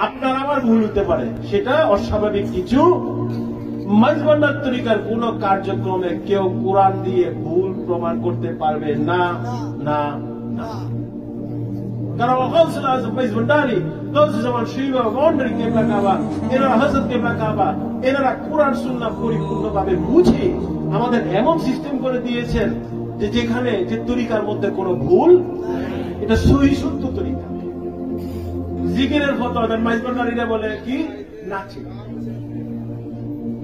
আপনার আমার ভুল হতে পারে, সেটা অস্বাভাবিক কিছু। মাইজভান্ডার তরিকার কোন কার্যক্রমে কেউ কোরআন দিয়ে ভুল প্রমাণ করতে পারবে না, না, না। কারণ গাউসুল আজম মাইজভান্ডারি, গাউসুল জামান শিবা, বাউন্ডারি কেবলা কাবা, এনারা হযরত কেবলা কাবা, এনারা কোরআন সুন্নাহ পরিপূর্ণভাবে বুঝে আমাদের এমন সিস্টেম করে দিয়েছেন যে যেখানে যে তরিকার মধ্যে কোনো ভুল, এটা সহি শুদ্ধ তরিকা। জিকিরের ফতোয়া দেন মাইজভান্ডারিরা বলে কি নাচি,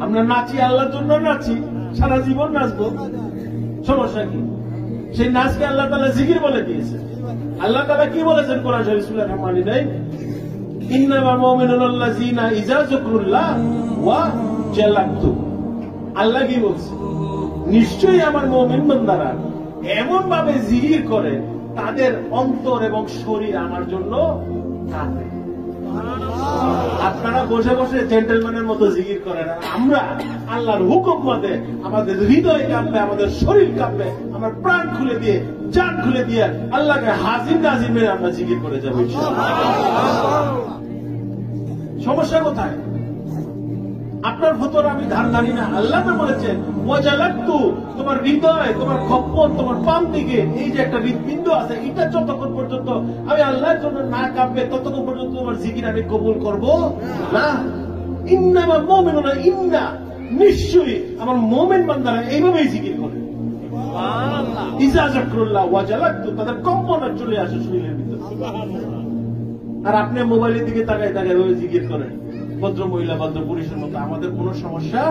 আমরা নাচি আল্লাহর জন্য নাচি, সারা জীবন নাচবো, সমস্যা কি? সেই নাচকে আল্লাহ তাআলা জিকির বলে দিয়েছে। আল্লাহ তাআলা কি বলেছেন কোরআন শরীফ সূরা রহমানে দেয়, ইন্নামাল মুমিনুনা আল্লাযীনা ইযা যুকরুল্লাহ ওয়া জালাতু। আল্লাহ কি বলছে? নিশ্চয়ই আমার মুমিন বান্দারা এমন ভাবে জিকির করে তাদের অন্তর এবং শরীর আমার জন্য কাঁপে। আপনারা বসে বসে জেন্টলম্যানের মতো জিকির করেন, আর আমরা আল্লাহর হুকুম মতে আমাদের হৃদয় কাঁপবে, আমাদের শরীর কাঁপবে, আমার প্রাণ খুলে দিয়ে, জান খুলে দিয়ে আল্লাহকে হাজির নাজির মেরে আমরা জিকির করে যাবো ইনশাআল্লাহ। সমস্যা কোথায়? আপনার ভেতর আমি ধার জানি না। আল্লাহ তো বলেছেন ওয়াজালাতু, তোমার হৃদয়, তোমার খপ্পর, তোমার পাম দিকে এই যে একটা হৃদপিণ্ড আছে, এটা যতক্ষণ পর্যন্ত আমি আল্লাহর জন্য না কাঁপবে ততক্ষণ পর্যন্ত তোমার জিকির আমি কবুল করব না। ইন্নামাল মুমিনুনা, ইন্না নিশ্চয়ই আমার মুমিন বান্দারা এইভাবেই জিকির করে। সুবহানাল্লাহ। ইযা যাকরুল্লাহ ওয়াজালাতু, তাদের কম্পন চলে আসে শরীরের ভিতর। আর আপনি মোবাইলের দিকে তাকায় তাকায় ওই জিকির করেন ভদ্র মহিলা ভদ্র পুরুষের মতো, আমাদের কোনো সমস্যা।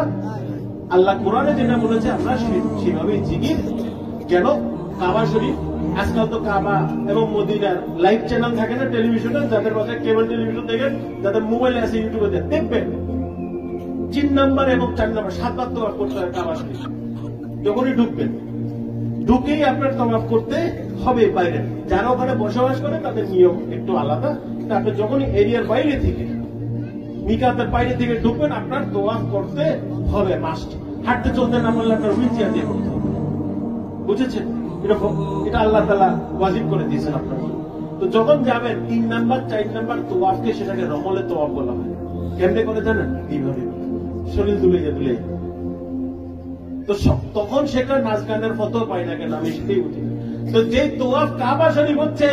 আল্লাহ কোরআনে যেটা বলেছে আমরা সেভাবেই জিকির। কেন? কাবা শরীফ, আজকাল তো কাবা এবং মদিনার লাইভ চ্যানেল থাকে না টেলিভিশনে, যাদের বাসায় কেবল টেলিভিশন দেখেন, যাদের মোবাইলে আছে ইউটিউবে দেখবেন 3 নাম্বার এবং 4 নাম্বার 7 বার তওয়াফ করতে হয় কাবা শরীফ। যখনই ঢুকবেন, ঢুকেই আপনার তওয়াফ করতে হবে বাইরে। যারা ওখানে বসবাস করে তাদের নিয়ম একটু আলাদা। আপনি যখনই এরিয়ার বাইরে থেকে, মিকাতের বাইরে থেকে ঢুকবেন, আপনার তওয়াফ করতে হবে মাস্ট। হাঁটতে চলতে না পারলে আপনার হুইল চেয়ার দিয়ে করতে হবে। বুঝেছেন? এটা আল্লাহ তাআলা ওয়াজিব করে দিয়েছেন আপনার। তো যখন যাবেন 3 নাম্বার 4 নাম্বার তওয়াফকে সেটাকে রমলে তওয়াফ বলা হয়। কেমনে করে জানেন? এইভাবে শরীর দুলে দুলে। তো তখন সেটা নাচ গানের ফটো পাই না কেন, আমি সেটাই বুঝি। তো যে তওয়াফ কাবা শরীফ হচ্ছে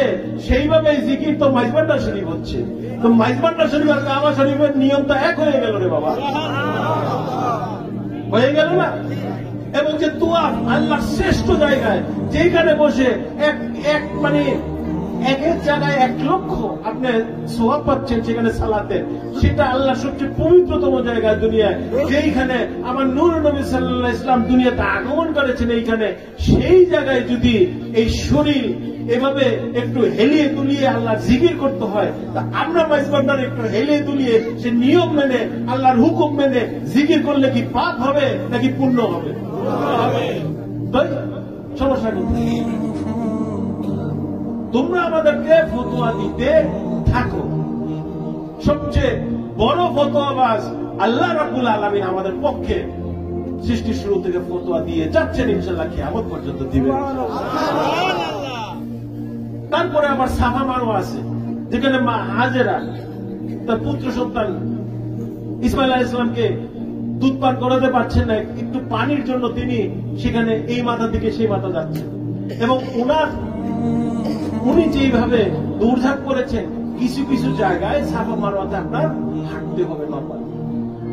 সেইভাবে জিকির তো মাইজভান্ডার শরীফ হচ্ছে। তো মাইজভান্ডার শরীফ আর কাবা শরীফের নিয়ম তো এক হয়ে গেল রে বাবা, হয়ে গেল না? এবং যে তওয়াফ আল্লাহর শ্রেষ্ঠ জায়গায়, যেখানে বসে এক মানে এক জায়গায় 1 লক্ষ আপনি সওয়াব পাচ্ছেন সেখানে সালাতের, সেটা আল্লাহর সবচেয়ে পবিত্রতম জায়গা দুনিয়ায়, যেইখানে আমার নূর নবী সাল্লাল্লাহু আলাইহি ওয়াসাল্লাম দুনিয়াতে আগমন করেছেন, এইখানে সেই জায়গায় যদি এই শরীর এভাবে একটু হেলিয়ে দুলিয়ে আল্লাহর জিকির করতে হয়, তা আমরা মাইজভান্ডার একটু হেলিয়ে দুলিয়ে সে নিয়ম মেনে আল্লাহর হুকুম মেনে জিকির করলে কি পাপ হবে নাকি পুণ্য হবে? তাই সমস্যা নেই। তোমরা আমাদেরকে ফতোয়া দিতে থাকো। সবচেয়ে বড় ফতোয়াবাজ আল্লাহ রাব্বুল আলামিন আমাদের পক্ষে সৃষ্টি শুরু থেকে ফতোয়া দিয়ে যাচ্ছেন, ইনশাআল্লাহ কিয়ামত পর্যন্ত দিবেন। তারপরে আবার সাফা মারওয়া আছে, যেখানে মা হাজেরা তার পুত্র সন্তান ইসমাইল আলাইহিস সালামকে দুধ পান করাতে পারছেন না, একটু পানির জন্য তিনি সেখানে এই মাথা থেকে সেই মাথা যাচ্ছেন, এবং উনি যেভাবে দৌড়ঝাঁপ করেছেন, কিছু কিছু জায়গায় সাফা মারওয়াতে আপনার হাঁটতে হবে নরমাল,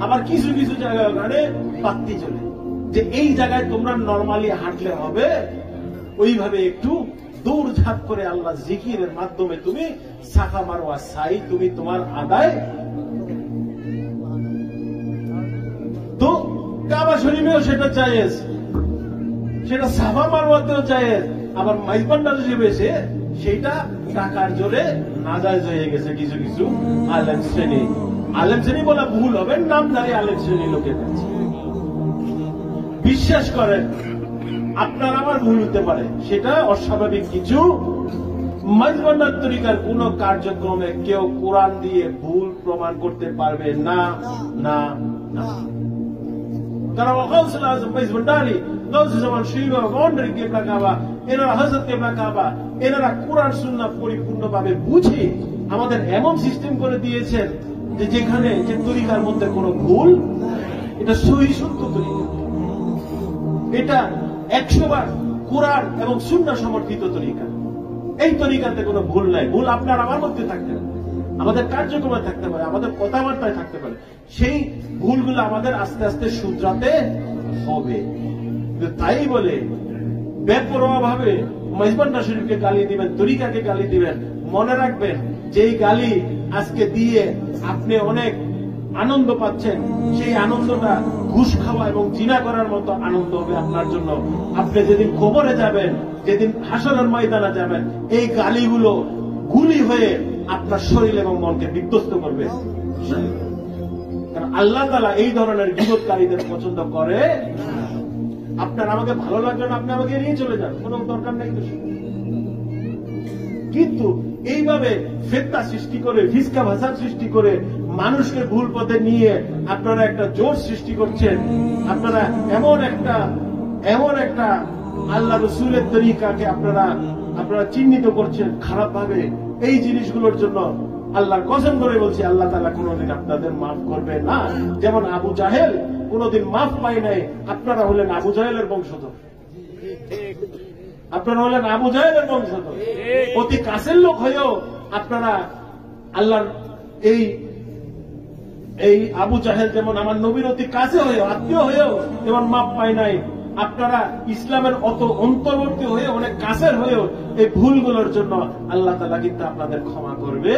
আবার কিছু কিছু জায়গায় ওখানে বাতি চলে, যে এই জায়গায় তোমরা নরমালি হাঁটলে হবে, ওইভাবে একটু দৌড়ঝাঁপ করে আল্লাহ জিকিরের মাধ্যমে তুমি সাফা মারওয়া সাই তুমি তোমার আদায়। তো কাবা শরীফেও সেটা জায়েজ, সেটা সাফা মারওয়াতেও জায়েজ, আবার মাইজভান্ডার শরীফে এসে সেটা টাকার জোরে নাজায়েজ হয়ে গেছে কিছু কিছু আলেম শ্রেণী। আলেম শ্রেণী বলা ভুল হবে, নামধারী আলেম শ্রেণী লোকের কাছে। বিশ্বাস করেন আপনার আমার ভুল হতে পারে, সেটা অস্বাভাবিক কিছু। মাইজভান্ডার তরিকার কোন কার্যক্রমে কেউ কোরআন দিয়ে ভুল প্রমাণ করতে পারবে না, না, না। কারণ গাউসুল আজম মাইজভান্ডারি, গাউসুল জামান শিবা, বাউন্ডারি কেবলা কাবা, এনারা হযরত কেবলা কাবা, এনারা কোরআন সুন্নাহ পরিপূর্ণভাবে বুঝে আমাদের এমন সিস্টেম করে দিয়েছেন যে যেখানে যে তরিকার মধ্যে কোনো ভুল, এটা সহি সত্য তরিকা, এটা 100 বার কোরআন এবং সুন্নাহ সমর্থিত তরিকা। এই তরিকাতে কোনো ভুল নাই। ভুল আপনার আমার মধ্যে থাকতে পারে, আমাদের কার্যক্রমে থাকতে পারে, আমাদের কথাবার্তায় থাকতে পারে। সেই ভুলগুলো আমাদের আস্তে আস্তে শুধরাতে হবে। তাই বলে বেপরোয়া ভাবে মেজবান্ডা শরীফকে গালি দিবেন, তরিকাকে গালি দিবেন, মনে রাখবেন যেই গালি আজকে দিয়ে আপনি অনেক আনন্দ পাচ্ছেন, সেই আনন্দটা ঘুষ খাওয়া এবং জিনা করার মতো আনন্দ হবে আপনার জন্য। আপনি যেদিন কবরে যাবেন, যেদিন হাসরের ময়দানে যাবেন, এই গালিগুলো গুলি হয়ে আপনার শরীর এবং মনকে বিধ্বস্ত করবে। কারণ আল্লাহ তাআলা এই ধরনের গীবতকারীদের পছন্দ করে। আপনার আমাকে ভালো লাগবে না, আপনি আমাকে এড়িয়ে চলে যান, কোনো দরকার নেই। কিন্তু এইভাবে ফিতনা সৃষ্টি করে, ফিসকা ভাষার সৃষ্টি করে, মানুষকে ভুল পথে নিয়ে আপনারা একটা জোর সৃষ্টি করছেন। আপনারা এমন একটা আল্লাহ রসুলের তরিকাকে আপনারা চিহ্নিত করছেন খারাপ ভাবে। এই জিনিসগুলোর জন্য আল্লাহর কসম করে বলছি, আল্লাহ তাআলা কোনোদিন আপনাদের মাফ করবে না। যেমন আবু জাহেল কোনোদিন মাফ পায় নাই, আপনারা হলেন আবু জাহেলের বংশধর। আপনারা হলেন আবু জাহেলের বংশধর। অতি কাছের লোক হয়েও আপনারা আল্লাহর এই আবু জাহেল যেমন আমার নবীর অতি কাছে হয়েও, আত্মীয় হয়েও যেমন মাপ পায় নাই, আপনারা ইসলামের অত অন্তর্বর্তী হয়ে, অনেক কাছের হয়েও এই ভুলগুলোর জন্য আল্লাহ তাআলা কিন্তু আপনাদের ক্ষমা করবে।